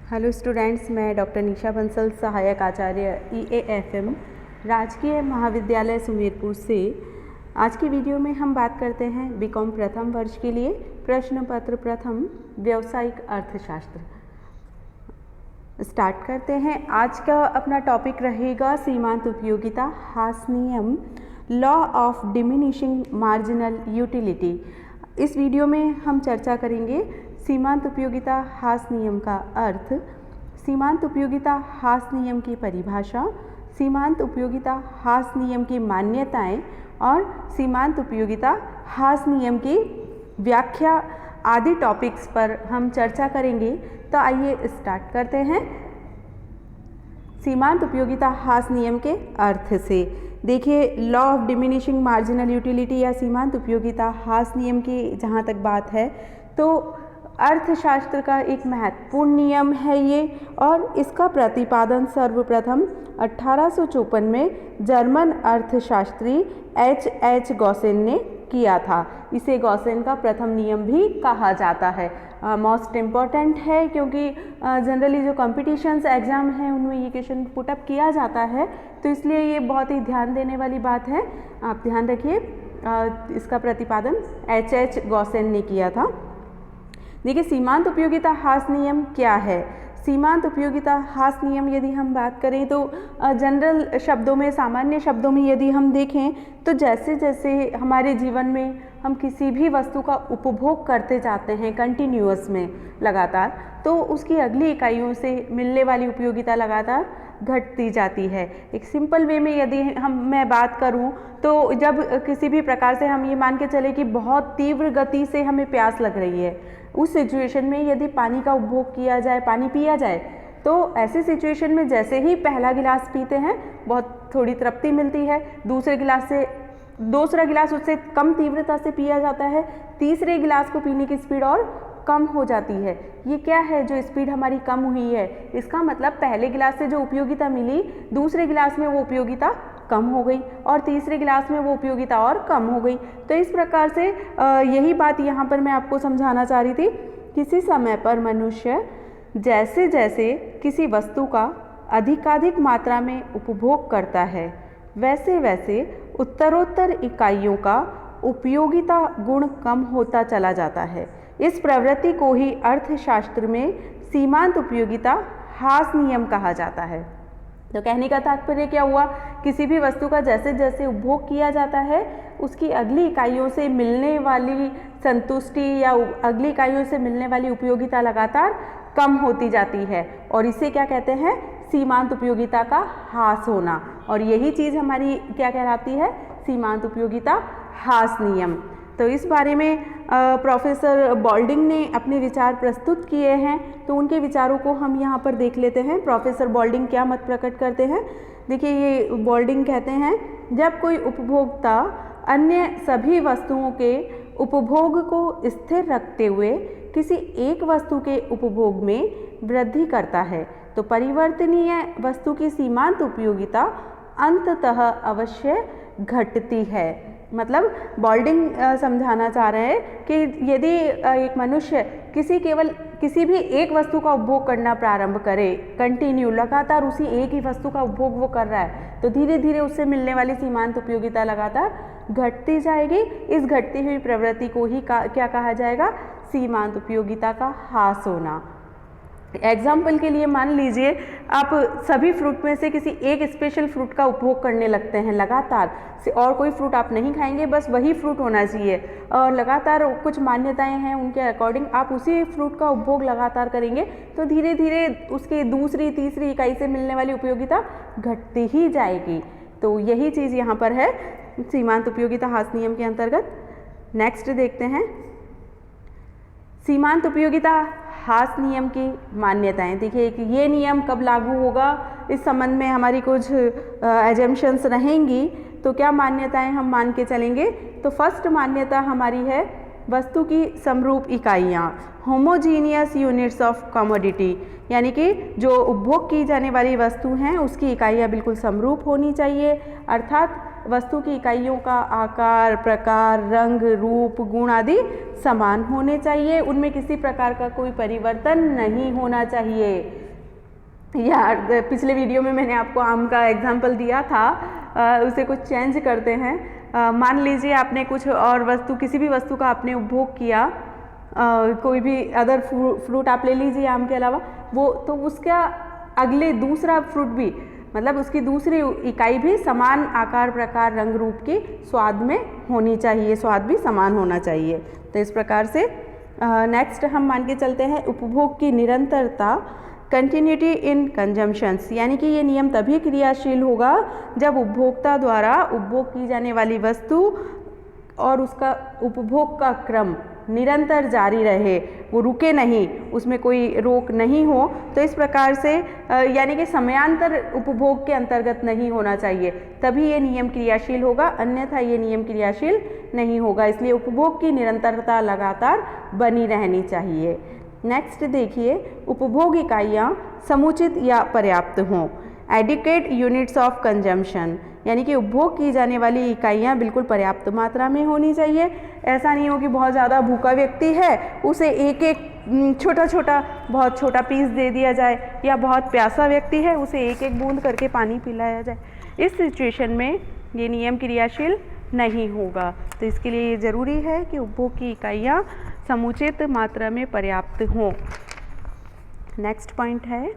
Hello students, मैं doctor निशा बंसल, सहायक आचार्य EAFM राजकीय महाविद्यालय सुमेरपुर से। आज की वीडियो में हम बात करते हैं बीकॉम प्रथम वर्ष के लिए प्रश्न पत्र प्रथम व्यावसायिक अर्थशास्त्र। स्टार्ट करते हैं। आज का अपना टॉपिक रहेगा सीमांत उपयोगिता, हास नियम, law of diminishing marginal utility. इस वीडियो में हम चर्चा करेंगे सीमांत उपयोगिता हास नियम का अर्थ, सीमांत उपयोगिता हास नियम की परिभाषा, सीमांत उपयोगिता हास नियम की मान्यताएं और सीमांत उपयोगिता हास नियम की व्याख्या आदि टॉपिक्स पर हम चर्चा करेंगे। तो आइए स्टार्ट करते हैं सीमांत उपयोगिता हास नियम के अर्थ से। देखिए, law of diminishing marginal utility या सीमांत उपयोगिता हास नियम की जहाँ तक बात है तो अर्थशास्त्र का एक महत्वपूर्ण नियम है ये, और इसका प्रतिपादन सर्वप्रथम 1854 में जर्मन अर्थशास्त्री H. गॉसेन ने किया था। इसे गॉसेन का प्रथम नियम भी कहा जाता है। मोस्ट इम्पॉर्टेंट है क्योंकि जनरली जो कॉम्पिटिशन्स एग्ज़ाम हैं उनमें ये क्वेश्चन पुटअप किया जाता है, तो इसलिए ये बहुत ही ध्यान देने वाली बात है। आप ध्यान रखिए, इसका प्रतिपादन H. गॉसेन ने किया था। देखिए, सीमांत उपयोगिता हास नियम क्या है। सीमांत उपयोगिता हास नियम यदि हम बात करें तो जनरल शब्दों में, सामान्य शब्दों में यदि हम देखें तो जैसे जैसे हमारे जीवन में हम किसी भी वस्तु का उपभोग करते जाते हैं कंटिन्यूअस में लगातार, तो उसकी अगली इकाइयों से मिलने वाली उपयोगिता लगातार घटती जाती है। एक सिंपल वे में यदि मैं बात करूं तो जब किसी भी प्रकार से हम ये मान के चले कि बहुत तीव्र गति से हमें प्यास लग रही है, उस सिचुएशन में यदि पानी का उपभोग किया जाए, पानी पिया जाए, तो ऐसी सिचुएशन में जैसे ही पहला गिलास पीते हैं बहुत थोड़ी तृप्ति मिलती है, दूसरा गिलास उससे कम तीव्रता से पिया जाता है, तीसरे गिलास को पीने की स्पीड और कम हो जाती है। ये क्या है जो स्पीड हमारी कम हुई है? इसका मतलब पहले गिलास से जो उपयोगिता मिली, दूसरे गिलास में वो उपयोगिता कम हो गई और तीसरे गिलास में वो उपयोगिता और कम हो गई। तो इस प्रकार से यही बात यहाँ पर मैं आपको समझाना चाह रही थी। किसी समय पर मनुष्य जैसे जैसे किसी वस्तु का अधिकाधिक मात्रा में उपभोग करता है, वैसे वैसे उत्तरोत्तर इकाइयों का उपयोगिता गुण कम होता चला जाता है। इस प्रवृत्ति को ही अर्थशास्त्र में सीमांत उपयोगिता हास नियम कहा जाता है। तो कहने का तात्पर्य क्या हुआ? किसी भी वस्तु का जैसे जैसे उपभोग किया जाता है, उसकी अगली इकाइयों से मिलने वाली संतुष्टि या अगली इकाइयों से मिलने वाली उपयोगिता लगातार कम होती जाती है, और इसे क्या कहते हैं? सीमांत उपयोगिता का हास होना। और यही चीज़ हमारी क्या कहलाती है? सीमांत उपयोगिता हास नियम। तो इस बारे में प्रोफेसर बॉल्डिंग ने अपने विचार प्रस्तुत किए हैं, तो उनके विचारों को हम यहाँ पर देख लेते हैं। प्रोफेसर बॉल्डिंग क्या मत प्रकट करते हैं? देखिए, ये बॉल्डिंग कहते हैं, जब कोई उपभोक्ता अन्य सभी वस्तुओं के उपभोग को स्थिर रखते हुए किसी एक वस्तु के उपभोग में वृद्धि करता है, तो परिवर्तनीय वस्तु की सीमांत उपयोगिता अंततः अवश्य घटती है। मतलब बॉल्डिंग समझाना चाह रहे हैं कि यदि एक मनुष्य किसी भी एक वस्तु का उपभोग करना प्रारंभ करे, कंटिन्यू लगातार उसी एक ही वस्तु का उपभोग वो कर रहा है, तो धीरे धीरे उससे मिलने वाली सीमांत उपयोगिता लगातार घटती जाएगी। इस घटती हुई प्रवृत्ति को ही क्या कहा जाएगा? सीमांत उपयोगिता का हास होना। एग्जाम्पल के लिए मान लीजिए आप सभी फ्रूट में से किसी एक स्पेशल फ्रूट का उपभोग करने लगते हैं लगातार से, और कोई फ्रूट आप नहीं खाएंगे, बस वही फ्रूट होना चाहिए, और लगातार कुछ मान्यताएं हैं उनके अकॉर्डिंग आप उसी फ्रूट का उपभोग लगातार करेंगे, तो धीरे धीरे उसके दूसरी तीसरी इकाई से मिलने वाली उपयोगिता घटती ही जाएगी। तो यही चीज़ यहाँ पर है सीमांत उपयोगिता हास नियम के अंतर्गत। नेक्स्ट देखते हैं सीमांत उपयोगिता हास नियम की मान्यताएं। देखिए कि ये नियम कब लागू होगा, इस संबंध में हमारी कुछ एजम्पशंस रहेंगी। तो क्या मान्यताएं हम मान के चलेंगे? तो फर्स्ट मान्यता हमारी है वस्तु की समरूप इकाइयाँ, होमोजीनियस यूनिट्स ऑफ कमोडिटी, यानी कि जो उपभोग की जाने वाली वस्तु हैं उसकी इकाइयाँ बिल्कुल समरूप होनी चाहिए, अर्थात वस्तु की इकाइयों का आकार, प्रकार, रंग, रूप, गुण आदि समान होने चाहिए, उनमें किसी प्रकार का कोई परिवर्तन नहीं होना चाहिए। यार पिछले वीडियो में मैंने आपको आम का एग्जाम्पल दिया था, उसे कुछ चेंज करते हैं। मान लीजिए आपने कुछ और वस्तु, किसी भी वस्तु का आपने उपभोग किया, कोई भी अदर फ्रूट आप ले लीजिए आम के अलावा, वो तो उसका अगले दूसरा फ्रूट भी, मतलब उसकी दूसरी इकाई भी समान आकार, प्रकार, रंग, रूप की स्वाद में होनी चाहिए, स्वाद भी समान होना चाहिए। तो इस प्रकार से नेक्स्ट हम मान के चलते हैं उपभोग की निरंतरता, कंटिन्यूटी इन कंजम्पशंस, यानी कि ये नियम तभी क्रियाशील होगा जब उपभोक्ता द्वारा उपभोग की जाने वाली वस्तु और उसका उपभोग का क्रम निरंतर जारी रहे, वो रुके नहीं, उसमें कोई रोक नहीं हो। तो इस प्रकार से यानी कि समयांतर उपभोग के अंतर्गत नहीं होना चाहिए, तभी ये नियम क्रियाशील होगा, अन्यथा ये नियम क्रियाशील नहीं होगा। इसलिए उपभोग की निरंतरता लगातार बनी रहनी चाहिए। नेक्स्ट देखिए, उपभोग इकाइयाँ समुचित या पर्याप्त हों, एडिक्वेट यूनिट्स ऑफ कंजम्पशन, यानी कि उपभोग की जाने वाली इकाइयाँ बिल्कुल पर्याप्त मात्रा में होनी चाहिए। ऐसा नहीं हो कि बहुत ज़्यादा भूखा व्यक्ति है, उसे एक एक छोटा छोटा बहुत छोटा पीस दे दिया जाए, या बहुत प्यासा व्यक्ति है उसे एक एक बूंद करके पानी पिलाया जाए। इस सिचुएशन में ये नियम क्रियाशील नहीं होगा। तो इसके लिए ये ज़रूरी है कि उपभोग की इकाइयाँ समुचित मात्रा में पर्याप्त हों। नेक्स्ट पॉइंट है,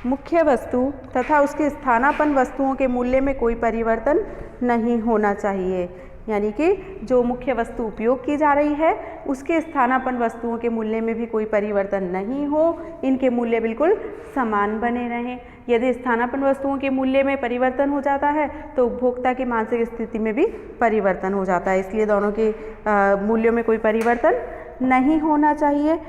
मुख्य वस्तु तथा उसके स्थानापन्न वस्तुओं के मूल्य में कोई परिवर्तन नहीं होना चाहिए, यानी कि जो मुख्य वस्तु उपयोग की जा रही है उसके स्थानापन्न वस्तुओं के मूल्य में भी कोई परिवर्तन नहीं हो, इनके मूल्य बिल्कुल समान बने रहें। यदि स्थानापन्न वस्तुओं के मूल्य में परिवर्तन हो जाता है तो उपभोक्ता की मानसिक स्थिति में भी परिवर्तन हो जाता है, इसलिए दोनों के मूल्यों में कोई परिवर्तन नहीं होना चाहिए।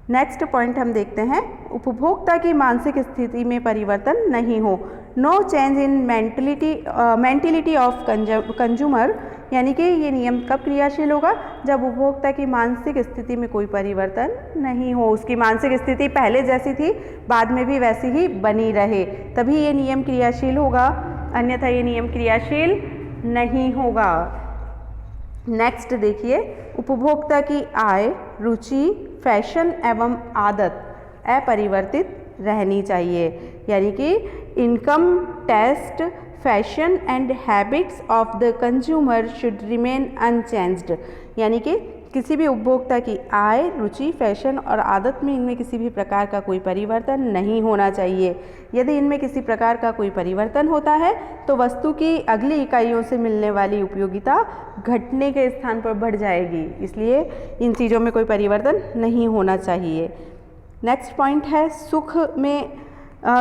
नेक्स्ट पॉइंट हम देखते हैं, उपभोक्ता की मानसिक स्थिति में परिवर्तन नहीं हो, no change in mentality of consumer, यानी कि ये नियम कब क्रियाशील होगा, जब उपभोक्ता की मानसिक स्थिति में कोई परिवर्तन नहीं हो, उसकी मानसिक स्थिति पहले जैसी थी बाद में भी वैसी ही बनी रहे, तभी ये नियम क्रियाशील होगा, अन्यथा ये नियम क्रियाशील नहीं होगा। नेक्स्ट देखिए, उपभोक्ता की आय, रुचि, फैशन एवं आदत अपरिवर्तित रहनी चाहिए, यानी कि income, taste, fashion and habits of the consumer should remain unchanged, यानी कि किसी भी उपभोक्ता की आय, रुचि, फैशन और आदत में इनमें किसी भी प्रकार का कोई परिवर्तन नहीं होना चाहिए। यदि इनमें किसी प्रकार का कोई परिवर्तन होता है तो वस्तु की अगली इकाइयों से मिलने वाली उपयोगिता घटने के स्थान पर बढ़ जाएगी, इसलिए इन चीज़ों में कोई परिवर्तन नहीं होना चाहिए। नेक्स्ट पॉइंट है,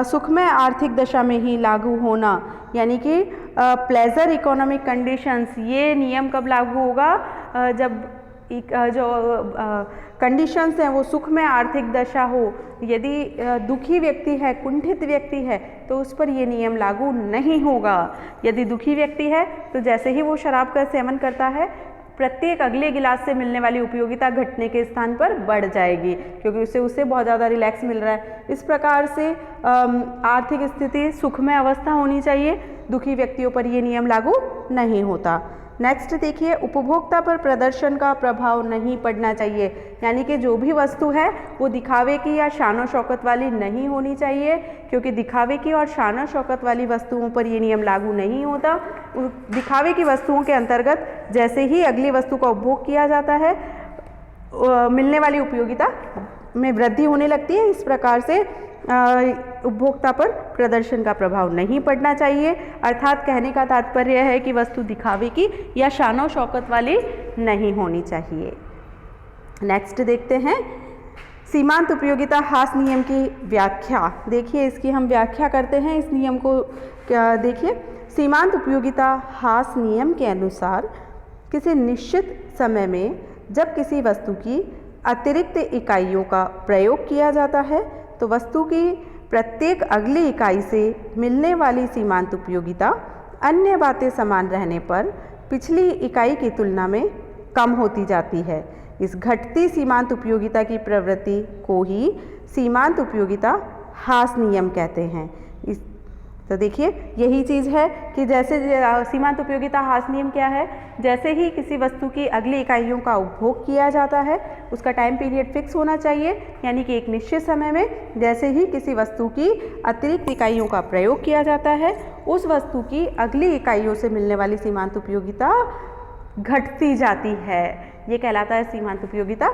सुखमय आर्थिक दशा में ही लागू होना, यानी कि प्लेजर इकोनॉमिक कंडीशंस, ये नियम कब लागू होगा, जब जो कंडीशंस हैं वो सुख में आर्थिक दशा हो। यदि दुखी व्यक्ति है, कुंठित व्यक्ति है, तो उस पर ये नियम लागू नहीं होगा। यदि दुखी व्यक्ति है तो जैसे ही वो शराब का सेवन करता है, प्रत्येक अगले गिलास से मिलने वाली उपयोगिता घटने के स्थान पर बढ़ जाएगी, क्योंकि उससे बहुत ज़्यादा रिलैक्स मिल रहा है। इस प्रकार से आर्थिक स्थिति सुखमय अवस्था होनी चाहिए, दुखी व्यक्तियों पर ये नियम लागू नहीं होता। नेक्स्ट देखिए, उपभोक्ता पर प्रदर्शन का प्रभाव नहीं पड़ना चाहिए, यानी कि जो भी वस्तु है वो दिखावे की या शान शौकत वाली नहीं होनी चाहिए, क्योंकि दिखावे की और शान शौकत वाली वस्तुओं पर ये नियम लागू नहीं होता। दिखावे की वस्तुओं के अंतर्गत जैसे ही अगली वस्तु का उपभोग किया जाता है, मिलने वाली उपयोगिता में वृद्धि होने लगती है। इस प्रकार से उपभोक्ता पर प्रदर्शन का प्रभाव नहीं पड़ना चाहिए, अर्थात कहने का तात्पर्य है कि वस्तु दिखावे की या शान शौकत वाली नहीं होनी चाहिए। नेक्स्ट देखते हैं, सीमांत उपयोगिता ह्रास नियम की व्याख्या। देखिए, इसकी हम व्याख्या करते हैं इस नियम को। क्या देखिए, सीमांत उपयोगिता ह्रास नियम के अनुसार किसी निश्चित समय में जब किसी वस्तु की अतिरिक्त इकाइयों का प्रयोग किया जाता है तो वस्तु की प्रत्येक अगली इकाई से मिलने वाली सीमांत उपयोगिता अन्य बातें समान रहने पर पिछली इकाई की तुलना में कम होती जाती है। इस घटती सीमांत उपयोगिता की प्रवृत्ति को ही सीमांत उपयोगिता ह्रास नियम कहते हैं। तो देखिए यही चीज़ है कि जैसे सीमांत उपयोगिता ह्रास नियम क्या है, जैसे ही किसी वस्तु की अगली इकाइयों का उपभोग किया जाता है उसका टाइम पीरियड फिक्स होना चाहिए, यानी कि एक निश्चित समय में जैसे ही किसी वस्तु की अतिरिक्त इकाइयों का प्रयोग किया जाता है उस वस्तु की अगली इकाइयों से मिलने वाली सीमांत उपयोगिता घटती जाती है। ये कहलाता है सीमांत उपयोगिता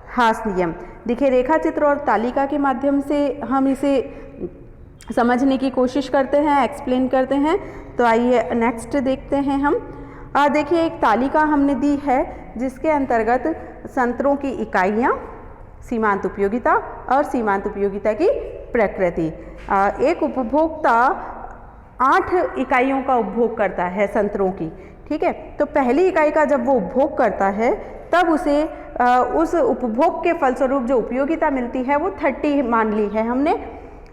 ह्रास नियम। देखिए रेखा चित्र और तालिका के माध्यम से हम इसे समझने की कोशिश करते हैं, एक्सप्लेन करते हैं। तो आइए नेक्स्ट देखते हैं हम। देखिए एक तालिका हमने दी है जिसके अंतर्गत संतरों की इकाइयाँ, सीमांत उपयोगिता और सीमांत उपयोगिता की प्रकृति। एक उपभोक्ता 8 इकाइयों का उपभोग करता है संतरों की, ठीक है। तो पहली इकाई का जब वो उपभोग करता है तब उसे उस उपभोग के फलस्वरूप जो उपयोगिता मिलती है वो 30 मान ली है हमने।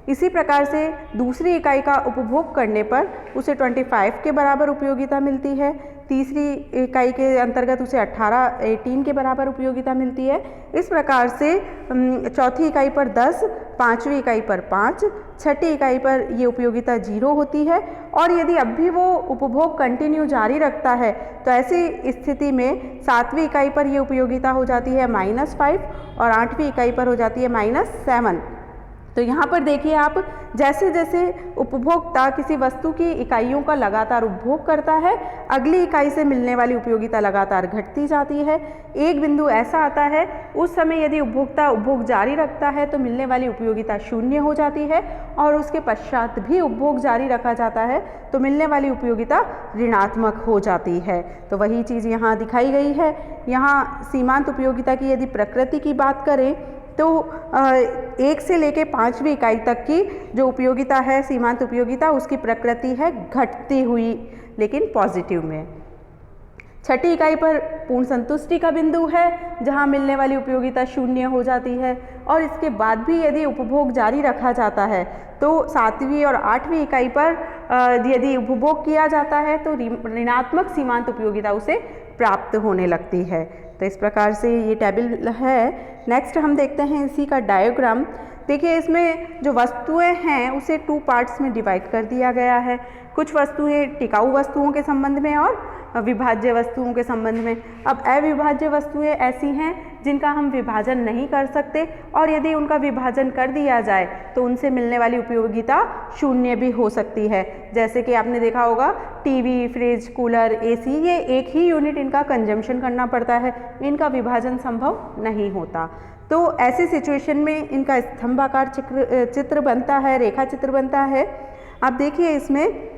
इसी प्रकार से दूसरी इकाई का उपभोग करने पर उसे 25 के बराबर उपयोगिता मिलती है। तीसरी इकाई के अंतर्गत उसे 18 के बराबर उपयोगिता मिलती है। इस प्रकार से चौथी इकाई पर 10, पाँचवीं इकाई पर 5, छठी इकाई पर ये उपयोगिता 0 होती है। और यदि अब भी वो उपभोग कंटिन्यू जारी रखता है तो ऐसी स्थिति में सातवीं इकाई पर ये उपयोगिता हो जाती है -5 और आठवीं इकाई पर हो जाती है -7। तो यहाँ पर देखिए आप, जैसे जैसे उपभोक्ता किसी वस्तु की इकाइयों का लगातार उपभोग करता है अगली इकाई से मिलने वाली उपयोगिता लगातार घटती जाती है। एक बिंदु ऐसा आता है उस समय यदि उपभोक्ता उपभोग जारी रखता है तो मिलने वाली उपयोगिता 0 हो जाती है और उसके पश्चात भी उपभोग जारी रखा जाता है तो मिलने वाली उपयोगिता ऋणात्मक हो जाती है। तो वही चीज़ यहाँ दिखाई गई है। यहाँ सीमांत उपयोगिता की यदि प्रकृति की बात करें तो 1 से लेकर 5वीं इकाई तक की जो उपयोगिता है सीमांत उपयोगिता उसकी प्रकृति है घटती हुई लेकिन पॉजिटिव में। छठी इकाई पर पूर्ण संतुष्टि का बिंदु है जहां मिलने वाली उपयोगिता 0 हो जाती है और इसके बाद भी यदि उपभोग जारी रखा जाता है तो 7वीं और 8वीं इकाई पर यदि उपभोग किया जाता है तो ऋणात्मक सीमांत उपयोगिता उसे प्राप्त होने लगती है। तो इस प्रकार से ये टेबल है। नेक्स्ट हम देखते हैं इसी का डायग्राम। देखिए इसमें जो वस्तुएं हैं उसे 2 पार्ट्स में डिवाइड कर दिया गया है। कुछ वस्तुएं टिकाऊ वस्तुओं के संबंध में और विभाज्य वस्तुओं के संबंध में। अब अविभाज्य वस्तुएं ऐसी हैं जिनका हम विभाजन नहीं कर सकते और यदि उनका विभाजन कर दिया जाए तो उनसे मिलने वाली उपयोगिता 0 भी हो सकती है। जैसे कि आपने देखा होगा टीवी, फ्रिज, कूलर, एसी, ये एक ही यूनिट इनका कंजम्पशन करना पड़ता है, इनका विभाजन संभव नहीं होता। तो ऐसी सिचुएशन में इनका स्तंभाकार चित्र बनता है, रेखा चित्र बनता है। आप देखिए इसमें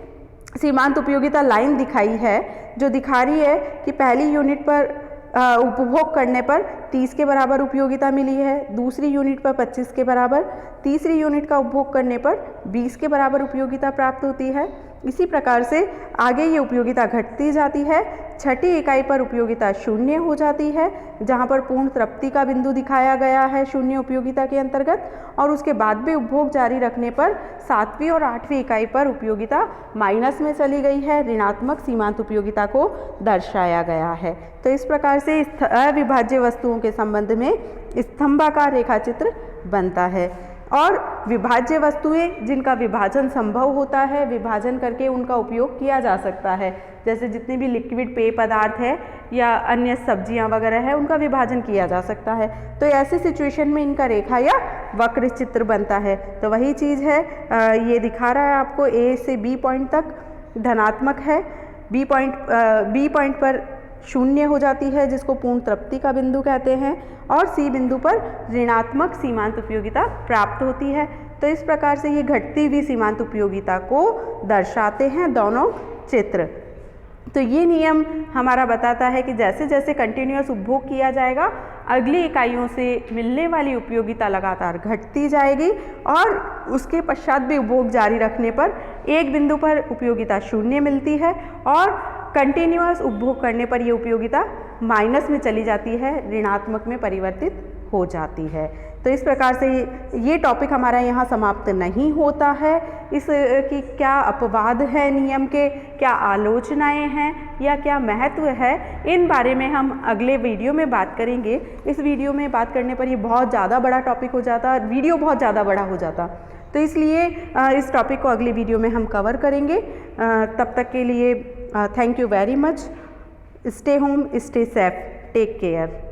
सीमांत उपयोगिता लाइन दिखाई है जो दिखा रही है कि पहली यूनिट पर उपभोग करने पर 30 के बराबर उपयोगिता मिली है, दूसरी यूनिट पर 25 के बराबर, तीसरी यूनिट का उपभोग करने पर 20 के बराबर उपयोगिता प्राप्त होती है। इसी प्रकार से आगे ये उपयोगिता घटती जाती है। छठी इकाई पर उपयोगिता 0 हो जाती है जहाँ पर पूर्ण तृप्ति का बिंदु दिखाया गया है 0 उपयोगिता के अंतर्गत और उसके बाद भी उपभोग जारी रखने पर 7वीं और 8वीं इकाई पर उपयोगिता माइनस में चली गई है, ऋणात्मक सीमांत उपयोगिता को दर्शाया गया है। तो इस प्रकार से अविभाज्य वस्तुओं के संबंध में स्तंभाकार रेखा चित्र बनता है। और विभाज्य वस्तुएं जिनका विभाजन संभव होता है, विभाजन करके उनका उपयोग किया जा सकता है, जैसे जितने भी लिक्विड पेय पदार्थ है या अन्य सब्जियां वगैरह है उनका विभाजन किया जा सकता है। तो ऐसी सिचुएशन में इनका रेखा या वक्र चित्र बनता है। तो वही चीज़ है, ये दिखा रहा है आपको A से B पॉइंट तक धनात्मक है, B पॉइंट पर 0 हो जाती है जिसको पूर्ण तृप्ति का बिंदु कहते हैं और C बिंदु पर ऋणात्मक सीमांत उपयोगिता प्राप्त होती है। तो इस प्रकार से ये घटती हुई सीमांत उपयोगिता को दर्शाते हैं दोनों चित्र। तो ये नियम हमारा बताता है कि जैसे जैसे कंटिन्यूअस उपभोग किया जाएगा अगली इकाइयों से मिलने वाली उपयोगिता लगातार घटती जाएगी और उसके पश्चात भी उपभोग जारी रखने पर एक बिंदु पर उपयोगिता 0 मिलती है और कंटिन्यूअस उपभोग करने पर यह उपयोगिता माइनस में चली जाती है, ऋणात्मक में परिवर्तित हो जाती है। तो इस प्रकार से ये टॉपिक हमारा यहाँ समाप्त नहीं होता है। इस की क्या अपवाद है नियम के, क्या आलोचनाएं हैं या क्या महत्व है, इन बारे में हम अगले वीडियो में बात करेंगे। इस वीडियो में बात करने पर ये बहुत ज़्यादा बड़ा टॉपिक हो जाता, वीडियो बहुत ज़्यादा बड़ा हो जाता, तो इसलिए इस टॉपिक को अगले वीडियो में हम कवर करेंगे। तब तक के लिए thank you very much. Stay home, stay safe, take care.